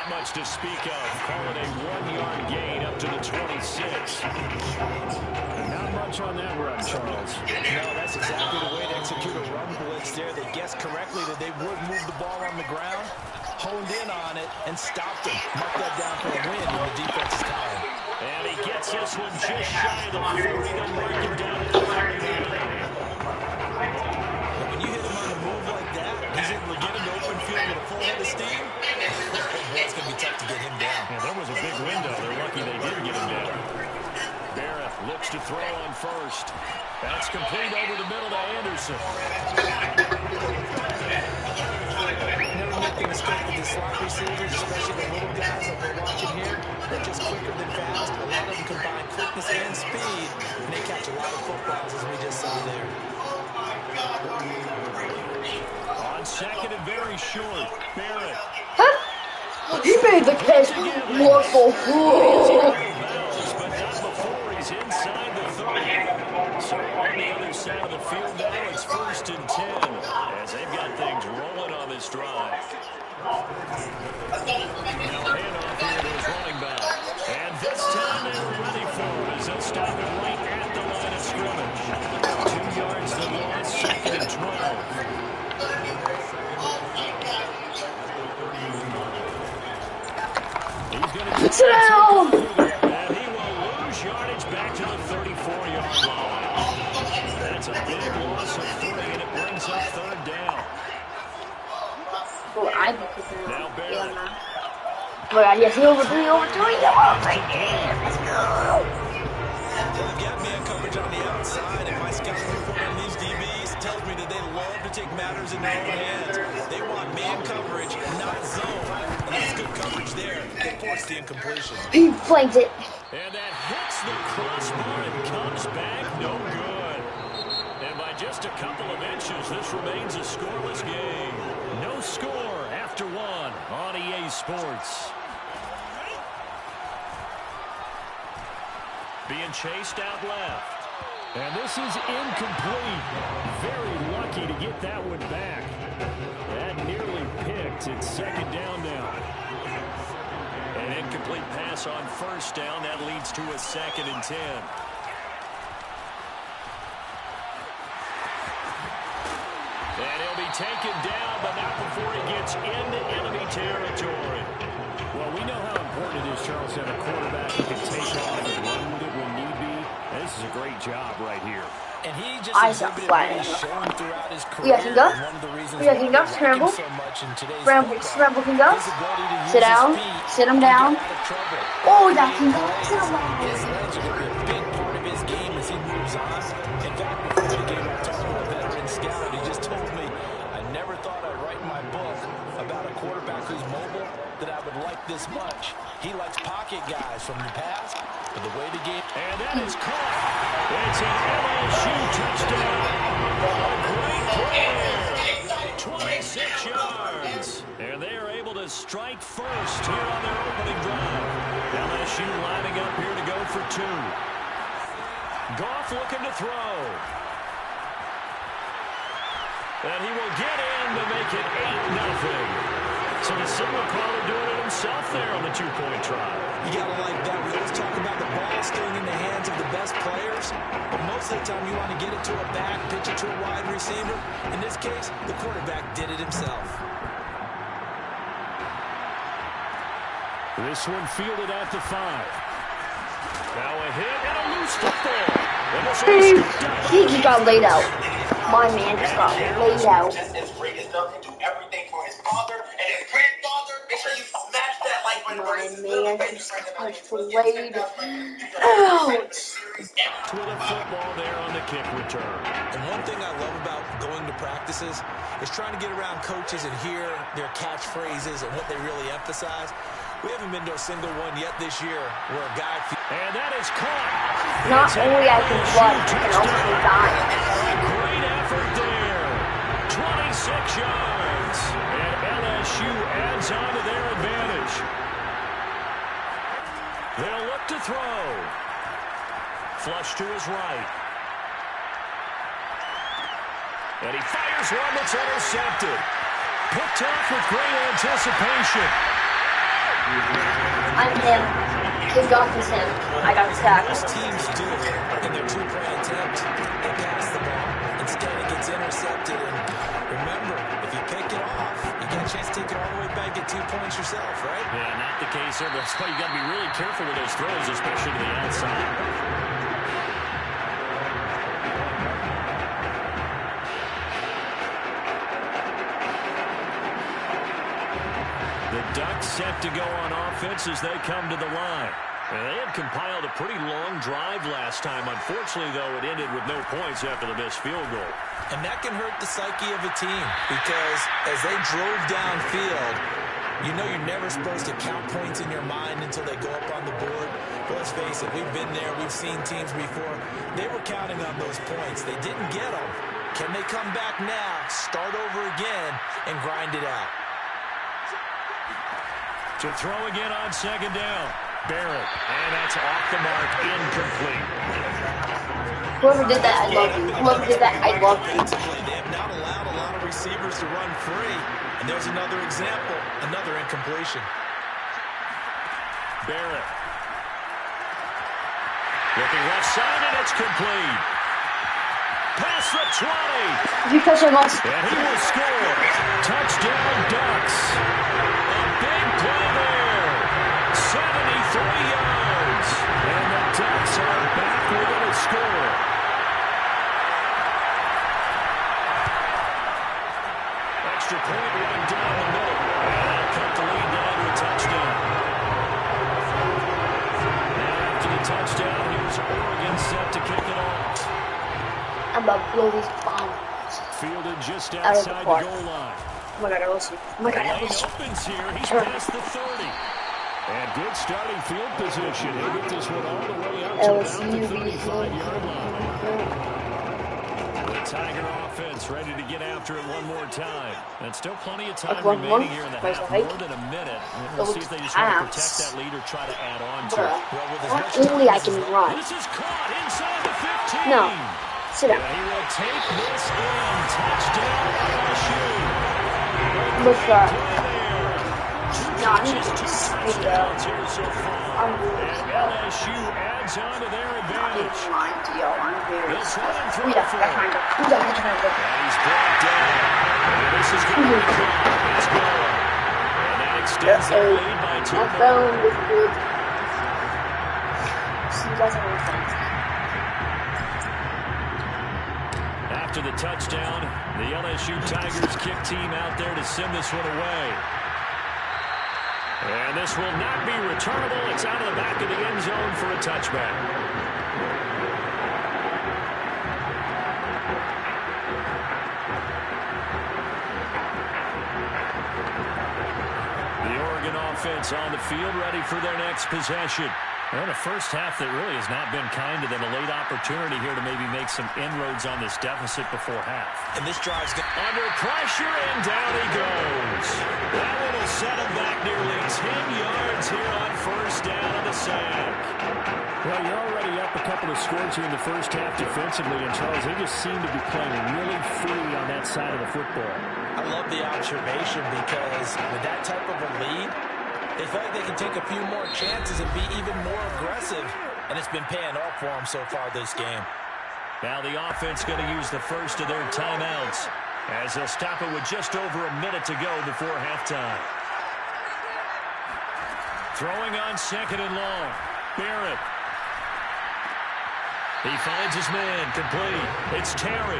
Not much to speak of. Call it a 1-yard gain up to the 26. Not much on that run, Charles. No, that's exactly the way to execute a run blitz there. They guessed correctly that they would move the ball on the ground, honed in on it, and stopped him. Mark that down for a win in the defense's time. And he gets this one just shy of the 40. They'll mark him down at the 39. When you hit him on the move like that, he's able to get into open field with a full head of steam. It's going to be tough to get him down. Yeah, there was a big window. They're lucky they did get him down. Barrett looks to throw on first. That's complete over the middle to Anderson. Never make a mistake with the slot receivers, especially the little guys that we're watching here. They're just quicker than fast. A lot of them combine quickness and speed, and they catch a lot of footballs, as we just saw there. On second and very short, Barrett. He made the catch. What the But not before he's inside the 30. So on the other side of the field now, it's 1st and 10 as they've got things rolling on this drive. Now handoff here to his running back. And this time they were ready for it as they'll stop it right at the line of scrimmage. 2 yards to loss, 2nd and 12. Sit down! And he will lose yardage back to the 34-yard line. That's a big loss of 3, and it brings up 3rd down. Well, I think it's Now Barrett. But I guess over 3, Let's go. They've got man coverage on the outside, and my scouting report on these DBs tells me that they love to take matters in their own hands. They want man coverage, not zone. And that's good coverage there. They force the incompletion. He flanked it. And that hits the crossbar and comes back no good. And by just a couple of inches, this remains a scoreless game. No score after 1 on EA Sports. Being chased out left. And this is incomplete. Very lucky to get that one back. That nearly picked. It's 2nd down now. An incomplete pass on 1st down. That leads to a 2nd and 10. And he'll be taken down, but not before he gets into enemy territory. Well, we know how important it is, Charles, to have a quarterback who can take off and run with it when need be. And this is a great job right here. And he just exhibited what he's shown throughout his career. Yeah, can go. Yeah, can go. Scramble. Scramble can go. Sit down. Sit him down. Oh, that can go. Sit him down. His legs are going to be a big part of his game as he moves on. In fact, before the game, I talked to a veteran scout. He just told me, I never thought I'd write in my book about a quarterback who's mobile that I would like this much. He likes pocket guys from the past, but the way the game... And that is caught. It's an LSU touchdown. A great play. 26 yards. And they are able to strike first here on their opening drive. LSU lining up here to go for 2. Goff looking to throw. And he will get in to make it 8-0. So the signal caller doing it himself there on the 2-point try. You got to like that. We always talk about the ball staying in the hands of the best players, but most of the time you want to get it to a back, pitch it to a wide receiver. In this case, the quarterback did it himself. This one fielded at the 5. Now a hit and a loose football. He just got laid out. My man just got laid out. Just as great as Duncan do everything for his father and his grandfather. Make sure you smash that like button for his little baby friend. Laid out. With a football there on the kick return. And one thing I love about going to practices is trying to get around coaches and hear their catchphrases and what they really emphasize. We haven't been to a single one yet this year where a guy... And that is caught. Not only I can run, I can also die. Great effort there. 26 yards. And LSU adds on to their advantage. They'll look to throw. Flush to his right. And he fires one that's intercepted. Picked off with great anticipation. I'm him. Kickoff is him. I got the tackle. Most teams do in their two-point attempt. They pass the ball. Instead, it gets intercepted. And remember, if you pick it off, you get a chance to take it all the way back, get 2 points yourself, right? Yeah, not the case there. That's why you got to be really careful with those throws, especially to the outside. The Ducks set to go on offense as they come to the line. And they had compiled a pretty long drive last time. Unfortunately, though, it ended with no points after the missed field goal. And that can hurt the psyche of a team because as they drove downfield, you know you're never supposed to count points in your mind until they go up on the board. But let's face it, we've been there. We've seen teams before. They were counting on those points. They didn't get them. Can they come back now, start over again, and grind it out? To throw again on second down. Barrett. And that's off the mark. Incomplete. Whoever did that, I love you. Whoever did that, I love you. They have not allowed a lot of receivers to run free. And there's another example. Another incompletion. Barrett. Looking left side, and it's complete. Past the 20. If you touch him once. And he will score. Touchdown, Ducks. A big play there. 73 yards. And the Ducks are back within a score. Extra point run down the middle. And they'll cut the lead down to a touchdown. And after the touchdown, here's Oregon set to kick it off. I'm about to blow these bombs Fielded just out of the outside the park. goal line. Oh my god, I lost you. Oh my god, I Lane lost you. opens here. He's past the 30. And good starting field position. He'll get this one all the way out to about the 35-yard line. The Tiger offense ready to get after it one more time. And still plenty of time remaining here in the half. More than a minute. We'll see if they just want to protect that lead or try to add on to it. If only I can run. This is caught inside the 15. No. Sit down. He will take this in. Touchdown LSU. Look at Play there. No, I'm just Touchdowns here so far. I'm really And slow. LSU adds on to their I'm advantage. lying to y'all. I'm very They'll slow. try and throw Who it the for heck him. Who the heck And he's brought down. And this is going to be it's going. And that extends their lead by 2 My more. phone was good. See you guys on my phone. After the touchdown, the LSU Tigers kick team out there to send this one away. And this will not be returnable. It's out of the back of the end zone for a touchback. The Oregon offense on the field ready for their next possession. Well, the first half that really has not been kind to them. A late opportunity here to maybe make some inroads on this deficit before half. And this drive's Under pressure, and down he goes. That one will set him back nearly 10 yards here on first down on the sack. Well, you're already up a couple of scores here in the first half defensively, and Charles, they just seem to be playing really free on that side of the football. I love the observation because with that type of a lead, they feel like they can take a few more chances and be even more aggressive, and it's been paying off for them so far this game. Now the offense going to use the first of their timeouts as they'll stop it with just over a minute to go before halftime. Throwing on second and long. Barrett. He finds his man, complete. It's Terry.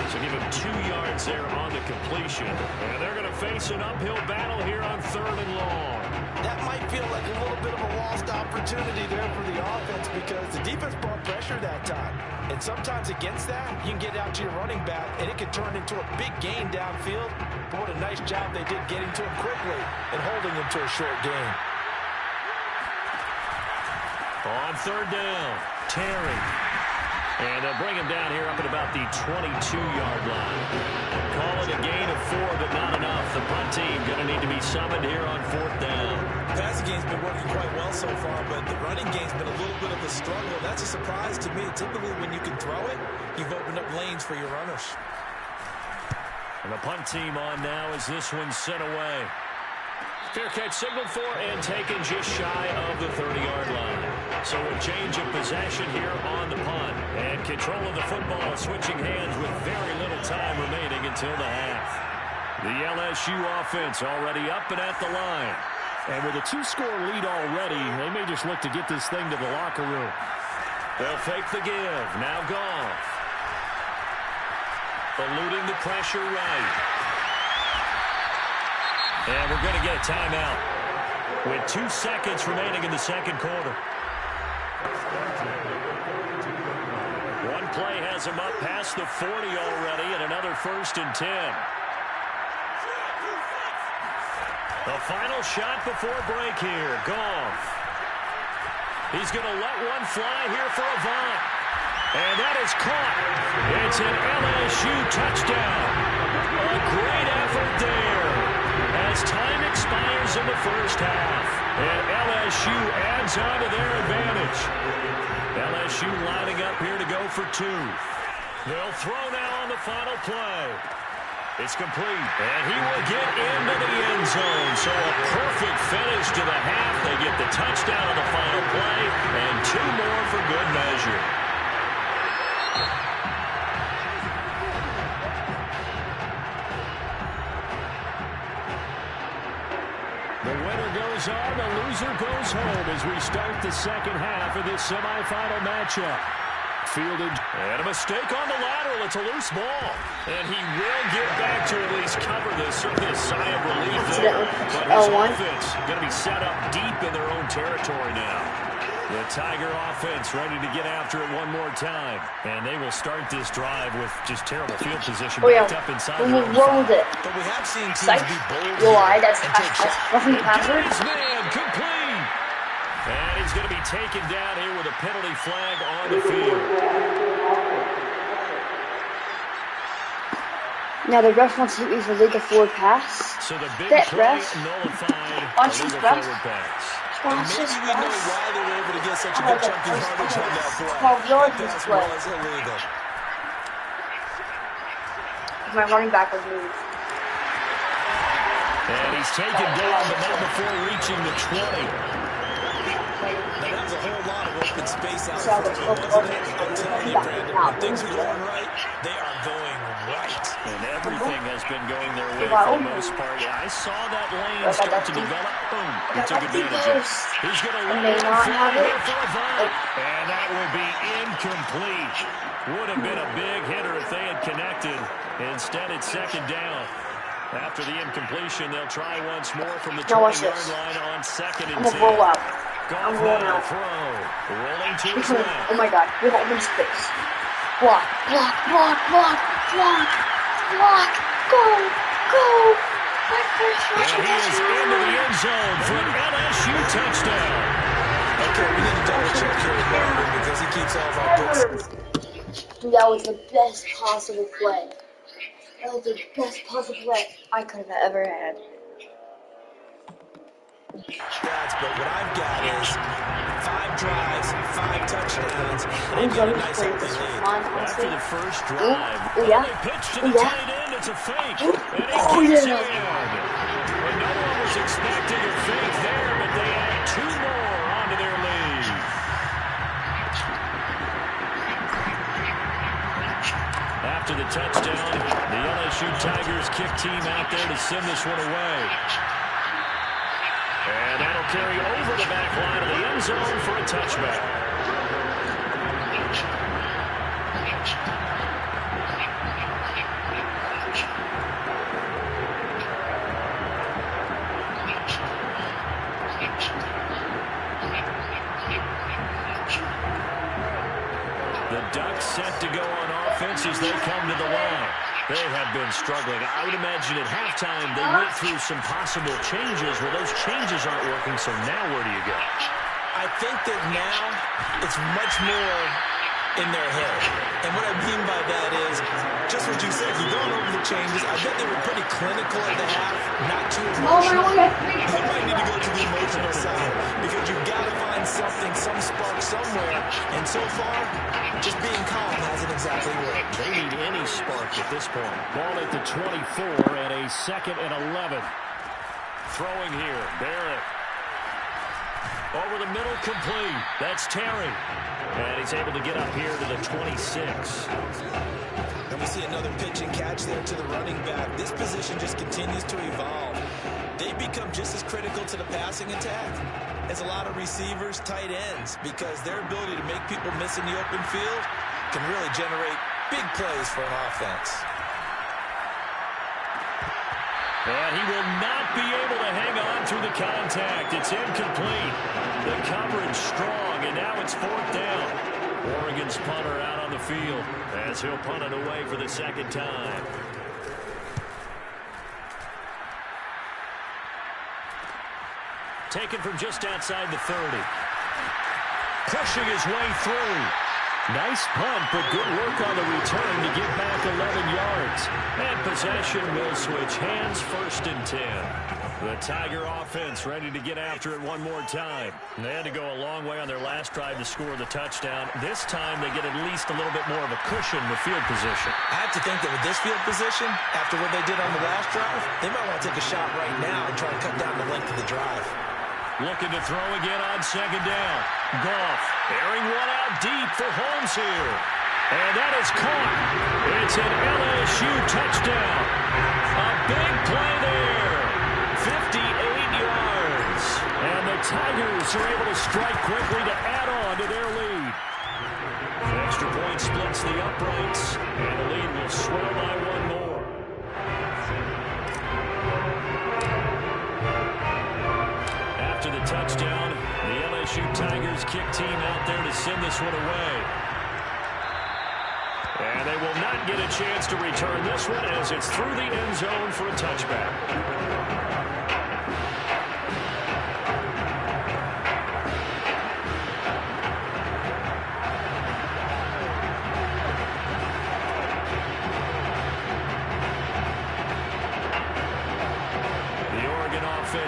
So give him 2 yards there on the completion. And they're going to face an uphill battle here on third and long. That might feel like a little bit of a lost opportunity there for the offense because the defense brought pressure that time. And sometimes against that, you can get out to your running back, and it could turn into a big gain downfield. But what a nice job they did getting to him quickly and holding him to a short gain. On third down, Terry. And they'll bring him down here up at about the 22-yard line. Call it a gain of 4, but not enough. The punt team going to need to be summoned here on fourth down. The passing game's been working quite well so far, but the running game's been a little bit of a struggle. That's a surprise to me. Typically, when you can throw it, you've opened up lanes for your runners. And the punt team on now as this one's sent away. Fair catch signaled for and taken just shy of the 30-yard line. So a change of possession here on the punt. And control of the football switching hands with very little time remaining until the half. The LSU offense already up and at the line. And with a 2-score lead already, they may just look to get this thing to the locker room. They'll fake the give. Now Goff. Eluding the pressure right. And we're going to get a timeout with 2 seconds remaining in the second quarter. One play has him up past the 40 already and another 1st and 10. The final shot before break here. Goff. He's going to let one fly here for Avant. And that is caught. It's an LSU touchdown. A great effort there as time expires in the first half. And LSU adds on to their advantage. LSU lining up here to go for 2. They'll throw now on the final play. It's complete, and he will get into the end zone. So a perfect finish to the half. They get the touchdown on the final play, and 2 more for good measure. The winner goes on, the loser goes home as we start the second half of this semifinal matchup. Fielded. And a mistake on the lateral. It's a loose ball. And he will get back to at least cover this. Certainly a sigh of relief there. But his offense going to be set up deep in their own territory now. The Tiger offense ready to get after it one more time. And they will start this drive with just terrible field position. Backed up inside. We rolled it. But we have seen teams be bold that's roughing the passer. Man, complete. And he's going to be taken down here with a penalty flag on the field. Now the ref wants to use a legal forward pass. So the big that play ref. nullified. Watch A this legal ref. forward pass. Watch Maybe this we know pass. why they were able to get such a good chunk of yardage on that play. 12 yards That this pass play. was illegal. My running back was moved. And he's taken down, but not before reaching the 20. Now, that was a whole lot of open space out So, front, wasn't it? I'm telling you, Brandon, when things are going right, they are going right. And everything has been going their way for the most part. I saw that lane start to develop. Boom. He took advantage of it. He's going to let one fly here for Avant. And that will be incomplete. Would have been a big hitter if they had connected. Instead, it's second down. After the incompletion, they'll try once more from the 20-yard line on 2nd and 10. I'm gonna roll out. Goff rolling now out. throw. Rolling to his left. Oh my god, we have open space. Block, block, block, block, block, block. Go, go. My first And rushing he is touchdown. into the end zone for an LSU touchdown. Okay, we need to double check here with Marvin because he keeps all of our books. Dude, that was the best possible play. That was the best possible play I could have ever had. Stats, but what I've got is 5 drives, 5 touchdowns, and they've got a nice healthy lead. After the first drive, yeah. they pitch to the tight end. It's a fake. And he gets in. And no one was expecting a fake there, but they add 2 more onto their lead. After the touchdown, the LSU Tigers kick team out there to send this one away. And that'll carry over the back line of the end zone for a touchback. The Ducks set to go on offense as they come to the line. They have been struggling. I would imagine at halftime they went through some possible changes. Well, those changes aren't working, so now where do you go? I think that now it's much more in their head. And what I mean by that is, just what you said, you're going over the changes. I bet they were pretty clinical at the half, not too emotional. They might need to go to the emotional side because you've got to find something, some spark somewhere. And so far, just being calm hasn't exactly worked. They need any spark at this point. Ball at the 24 and a 2nd and 11. throwing here. Barrett. Over the middle, complete. That's Terry. And he's able to get up here to the 26. And we see another pitch and catch there to the running back. This position just continues to evolve. They become just as critical to the passing attack as a lot of receivers, tight ends, because their ability to make people miss in the open field can really generate big plays for an offense. And he will not be able to hang on through the contact. It's incomplete. The coverage strong, and now it's 4th down. Oregon's punter out on the field as he'll punt it away for the second time. Taken from just outside the 30. Pushing his way through. Nice punt, but good work on the return to get back 11 yards. And possession will switch hands, 1st and 10. The Tiger offense ready to get after it one more time. They had to go a long way on their last drive to score the touchdown. This time they get at least a little bit more of a cushion with field position. I have to think that with this field position, after what they did on the last drive, they might want to take a shot right now and try to cut down the length of the drive. Looking to throw again on 2nd down. Goff airing one out deep for Holmes here. And that is caught. It's an LSU touchdown. A big play there. 58 yards. And the Tigers are able to strike quickly to add on to their lead. The extra point splits the uprights. And the lead will swell by one more. To the touchdown, the LSU Tigers kick team out there to send this one away. And they will not get a chance to return this one as it's through the end zone for a touchback.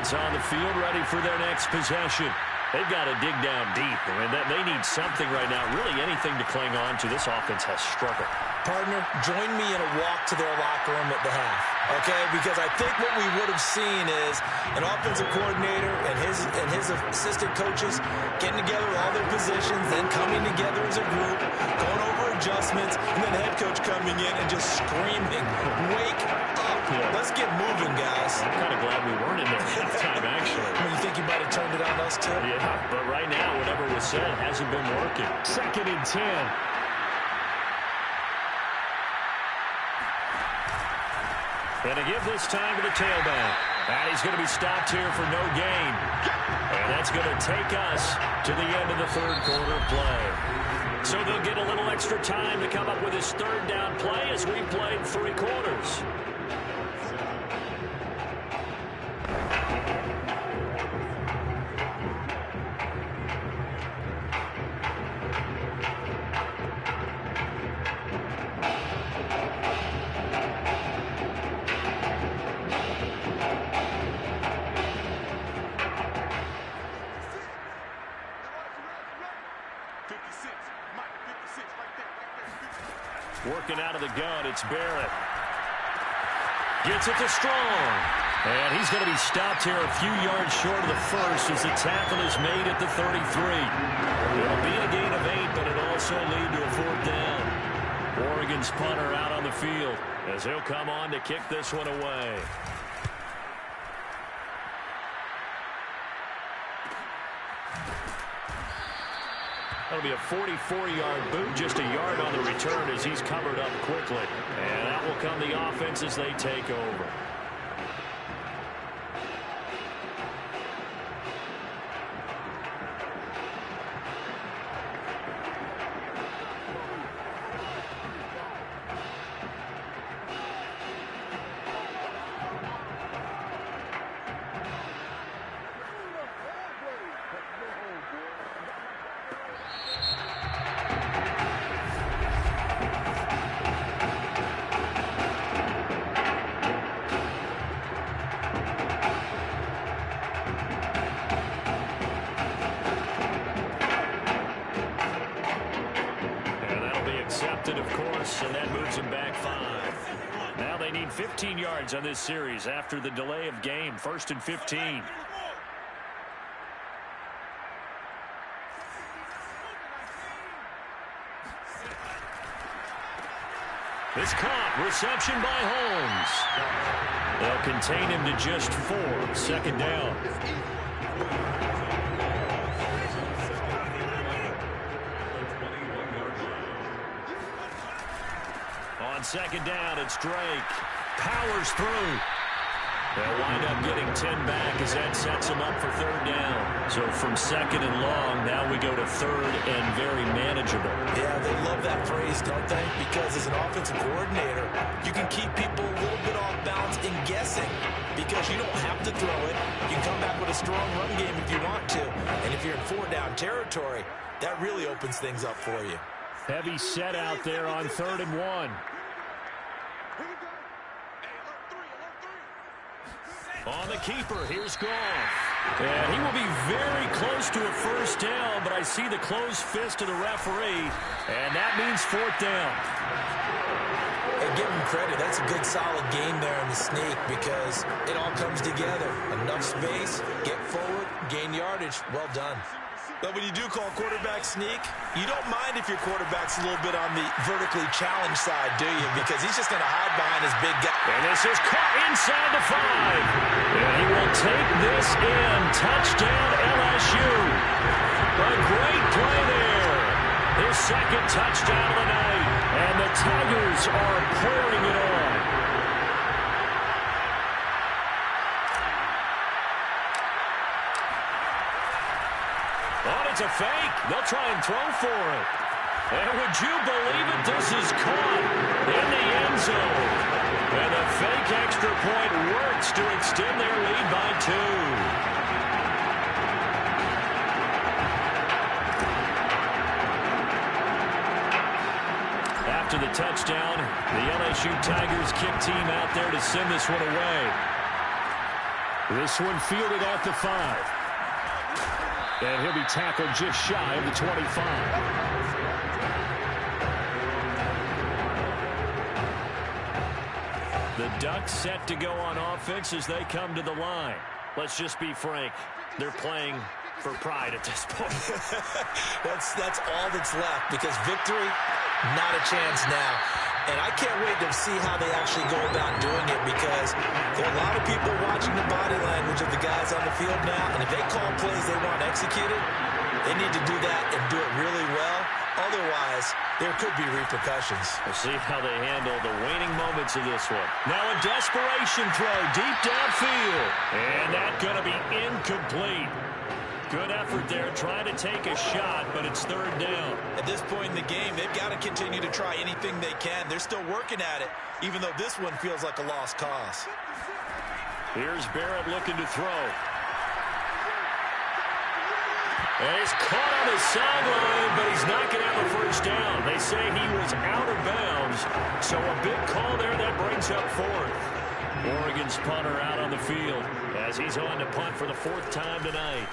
On the field, ready for their next possession. They've got to dig down deep. I mean, they need something right now, really anything to cling on to. This offense has struggled. Partner, join me in a walk to their locker room at the half, okay? Because I think what we would have seen is an offensive coordinator and his assistant coaches getting together all their positions, then coming together as a group, going over adjustments, and then the head coach coming in and just screaming, "Wake up! Let's get moving, guys." I'm kind of glad we weren't in there at halftime, actually. I mean, you think you might have turned it on us, too? Yeah, but right now, whatever was said hasn't been working. 2nd and 10. And to give this time to the tailback. And he's going to be stopped here for no gain. And that's going to take us to the end of the 3rd quarter of play. So they'll get a little extra time to come up with his 3rd down play as we played 3 quarters. Working out of the gun, it's Barrett. Gets it to Strong. And he's going to be stopped here a few yards short of the first as the tackle is made at the 33. It'll be a gain of 8, but it'll also lead to a 4th down. Oregon's punter out on the field as he'll come on to kick this one away. That'll be a 44-yard boot, just a yard on the return as he's covered up quickly. And that will come the offense as they take over. they need 15 yards on this series after the delay of game. 1st and 15. It's caught. Reception by Holmes. They'll contain him to just 4. 2nd down. On 2nd down, it's Drake. Powers through. They'll wind up getting 10 back as that sets them up for 3rd down. So from 2nd and long, now we go to 3rd and very manageable. Yeah, they love that phrase, don't they? Because as an offensive coordinator, you can keep people a little bit off balance in guessing because you don't have to throw it. You can come back with a strong run game if you want to. And if you're in 4-down territory, that really opens things up for you. Heavy set out there on 3rd and 1. On the keeper, here's Goff. And he will be very close to a 1st down, but I see the closed fist of the referee, and that means 4th down. And give him credit. That's a good, solid game there in the sneak because it all comes together. Enough space, get forward, gain yardage. Well done. But when you do call quarterback sneak, you don't mind if your quarterback's a little bit on the vertically challenged side, do you? Because he's just going to hide behind his big guy. And this is caught inside the 5. And he will take this in. Touchdown, LSU. A great play there. His 2nd touchdown of the night. And the Tigers are pouring it on. It's a fake. They'll try and throw for it. And would you believe it? This is caught in the end zone. And the fake extra point works to extend their lead by 2. After the touchdown, the LSU Tigers kick team out there to send this one away. This one fielded at the 5. And he'll be tackled just shy of the 25. The Ducks set to go on offense as they come to the line. Let's just be frank. They're playing for pride at this point. That's all that's left because victory, not a chance now. And I can't wait to see how they actually go about doing it because there are a lot of people watching the body language of the guys on the field now. And if they call plays they want executed, they need to do that and do it really well. Otherwise, there could be repercussions. We'll see how they handle the waning moments of this one. Now a desperation throw deep downfield. And that's going to be incomplete. Good effort there, trying to take a shot, but it's 3rd down. At this point in the game, they've got to continue to try anything they can. They're still working at it, even though this one feels like a lost cause. Here's Barrett looking to throw. And he's caught on the sideline, but he's not going to have a 1st down. They say he was out of bounds, so a big call there that brings up 4th. Oregon's punter out on the field as he's on to punt for the 4th time tonight.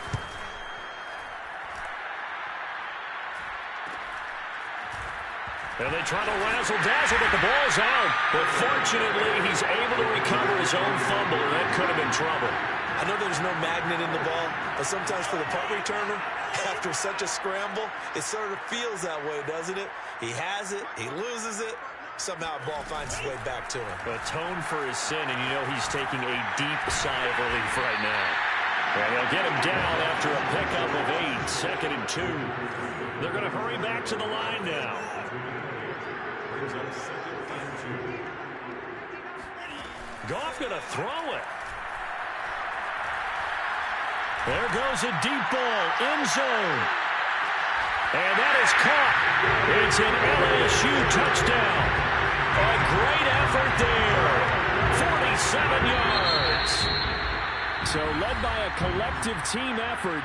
And they try to razzle-dazzle, but the ball's out. But fortunately, he's able to recover his own fumble, and that could have been trouble. I know there's no magnet in the ball, but sometimes for the punt returner, after such a scramble, it sort of feels that way, doesn't it? He has it, he loses it, somehow the ball finds its way back to him. Atone for his sin, and you know he's taking a deep sigh of relief right now. And they'll get him down after a pickup of 8, 2nd and 2. They're going to hurry back to the line now. Goff going to throw it. There goes a deep ball, end zone. And that is caught. It's an LSU touchdown. A great effort there. 47 yards. So led by a collective team effort.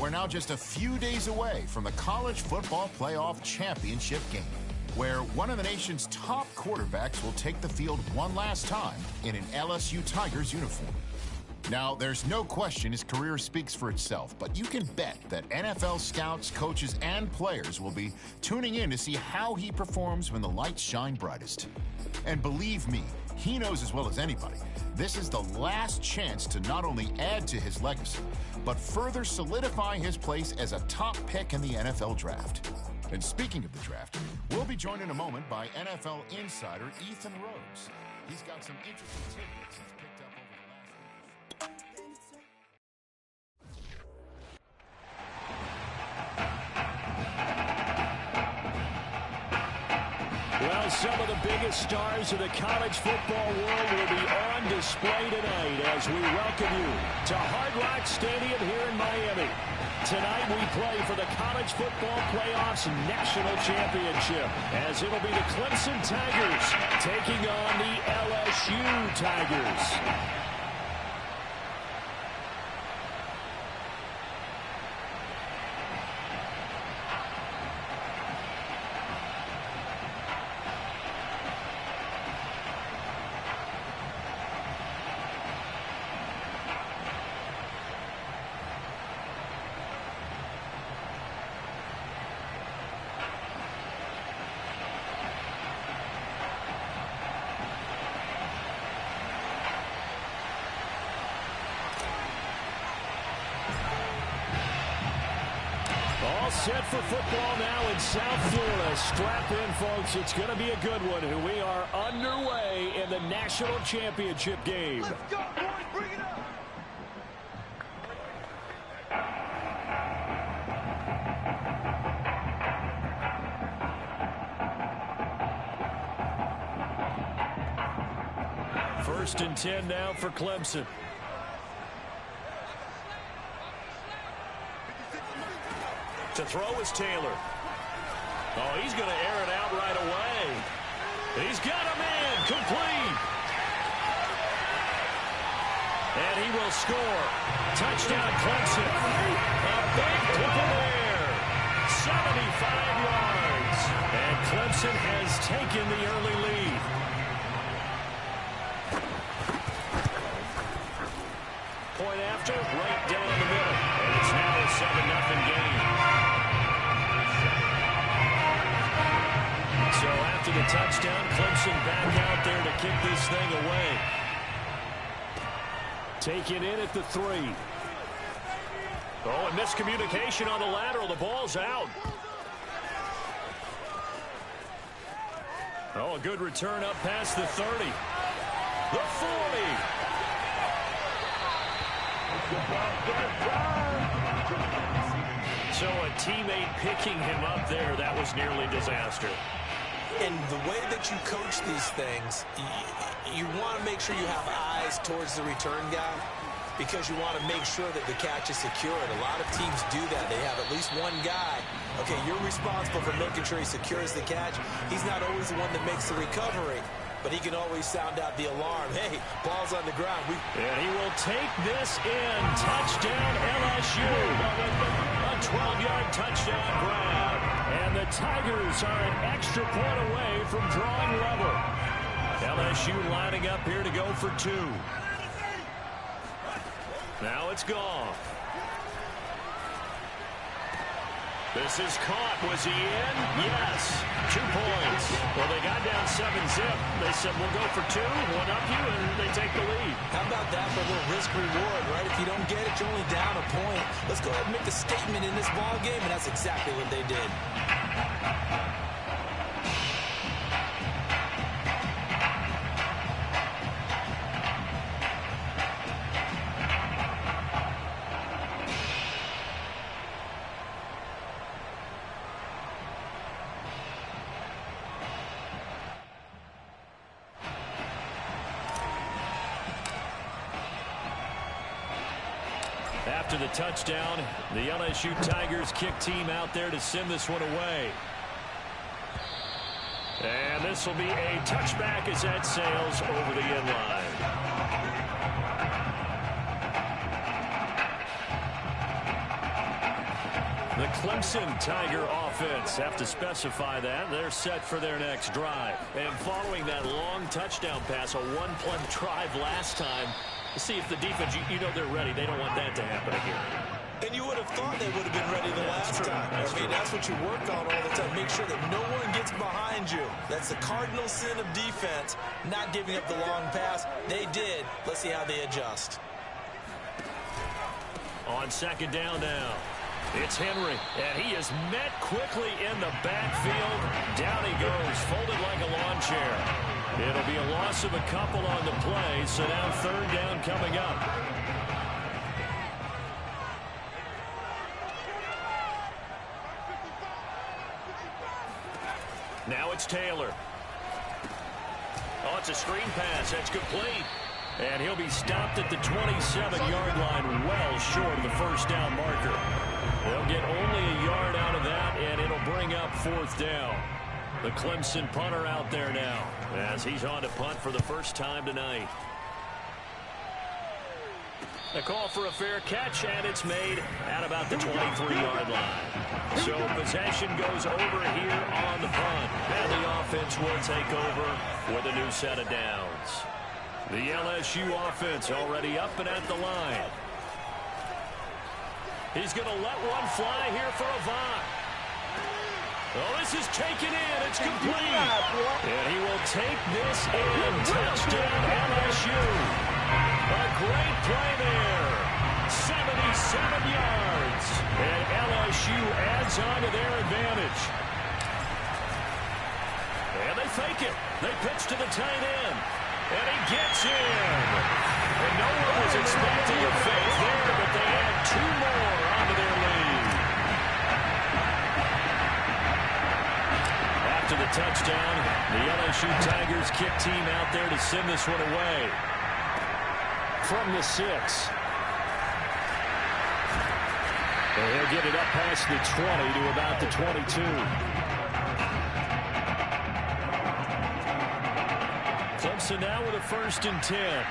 We're now just a few days away from the College Football Playoff Championship game, where one of the nation's top quarterbacks will take the field one last time in an LSU Tigers uniform. Now, there's no question his career speaks for itself, but you can bet that NFL scouts, coaches, and players will be tuning in to see how he performs when the lights shine brightest. And believe me, he knows as well as anybody, this is the last chance to not only add to his legacy, but further solidify his place as a top pick in the NFL draft. And speaking of the draft, we'll be joined in a moment by NFL insider Ethan Rhodes. He's got some interesting tidbits he's picked up over the last week. Well, some of the biggest stars of the college football world will be on display tonight as we welcome you to Hard Rock Stadium here in Miami. Tonight we play for the College Football Playoffs National Championship, as it'll be the Clemson Tigers taking on the LSU Tigers. Set for football now in South Florida. Strap in, folks. It's going to be a good one. We are underway in the national championship game. Let's go, boys. Bring it up. First and 10 now for Clemson. To throw is Taylor. Oh, he's going to air it out right away. He's got a man complete. And he will score. Touchdown, Clemson. A big play there. 75 yards. And Clemson has taken the early lead. Point after, right down the middle. And it's now a 7-0 game. So after the touchdown, Clemson back out there to kick this thing away. Take it in at the 3. Oh, and miscommunication on the lateral. The ball's out. Oh, a good return up past the 30. The 40. So a teammate picking him up there, that was nearly disaster. And the way that you coach these things, you want to make sure you have eyes towards the return guy because you want to make sure that the catch is secured. A lot of teams do that. They have at least one guy. Okay, you're responsible for making sure he secures the catch. He's not always the one that makes the recovery, but he can always sound out the alarm. Hey, ball's on the ground. And he will take this in. Touchdown, LSU. A 12-yard touchdown grab. And the Tigers are an extra point away from drawing level. LSU lining up here to go for 2. Now it's gone. This is caught. Was he in? Yes. 2 points. Well, they got down 7-zip. They said, we'll go for 2, one up you, and they take the lead. How about that for a little risk-reward, right? If you don't get it, you're only down a point. Let's go ahead and make a statement in this ball game, and that's exactly what they did. After the touchdown, the LSU Tigers kick team out there to send this one away. And this will be a touchback as that sails over the end line. The Clemson Tiger offense have to specify that. They're set for their next drive. And following that long touchdown pass, a one-play drive last time, to see if the defense, you know they're ready. They don't want that to happen again. And you would have thought they would have been ready the last time. That's what you work on all the time. Make sure that no one gets behind you. That's the cardinal sin of defense, not giving up the long pass. They did. Let's see how they adjust. On second down now, it's Henry, and he is met quickly in the backfield. Down he goes, folded like a lawn chair. It'll be a loss of a couple on the play, so now third down coming up. Now it's Taylor. Oh, it's a screen pass. That's complete. And he'll be stopped at the 27-yard line, well short of the first down marker. They'll get only a yard out of that, and it'll bring up fourth down. The Clemson punter out there now as he's on to punt for the first time tonight. A call for a fair catch, and it's made at about the 23-yard line. So possession goes over here on the punt. And the offense will take over with a new set of downs. The LSU offense already up and at the line. He's going to let one fly here for Avant. Oh, this is taken in. It's complete. And he will take this in. Touchdown, LSU. A great play there. 77 yards. And LSU adds on to their advantage. And they fake it. They pitch to the tight end. And he gets in. And no one was expecting a fake there, but they add two more onto their lead. After the touchdown, the LSU Tigers kick team out there to send this one away. From the 6. And he'll get it up past the 20 to about the 22. Clemson now with a 1st and 10.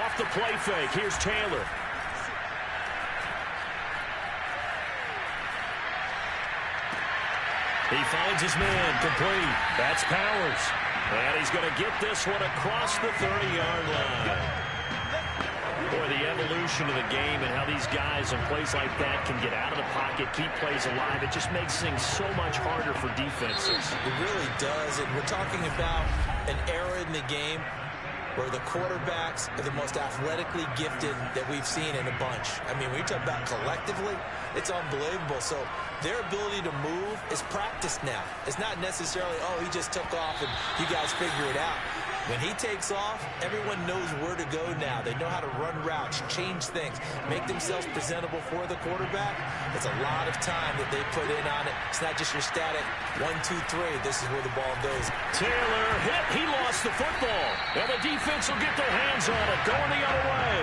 Off the play fake. Here's Taylor. He finds his man complete. That's Powers. And he's going to get this one across the 30-yard line. Boy, the evolution of the game and how these guys in plays like that can get out of the pocket, keep plays alive, it just makes things so much harder for defenses. It really does, and we're talking about an era in the game where the quarterbacks are the most athletically gifted that we've seen in a bunch. I mean, when you talk about collectively, it's unbelievable. So their ability to move is practiced now. It's not necessarily, oh, he just took off and you guys figure it out. When he takes off, everyone knows where to go now. They know how to run routes, change things, make themselves presentable for the quarterback. It's a lot of time that they put in on it. It's not just your static 1, 2, 3. This is where the ball goes. Taylor hit. He lost the football. And the defense will get their hands on it, going the other way.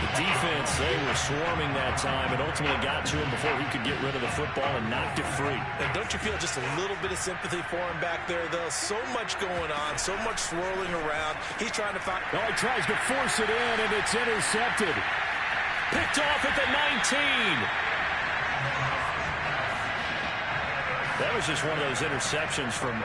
The defense, they were swarming that time and ultimately got to him before he could get rid of the football and knocked it free. And don't you feel just a little bit of sympathy for him back there, though? So much going on, so much swirling around. He's trying to find... Oh, he tries to force it in, and it's intercepted. Picked off at the 19. That was just one of those interceptions from...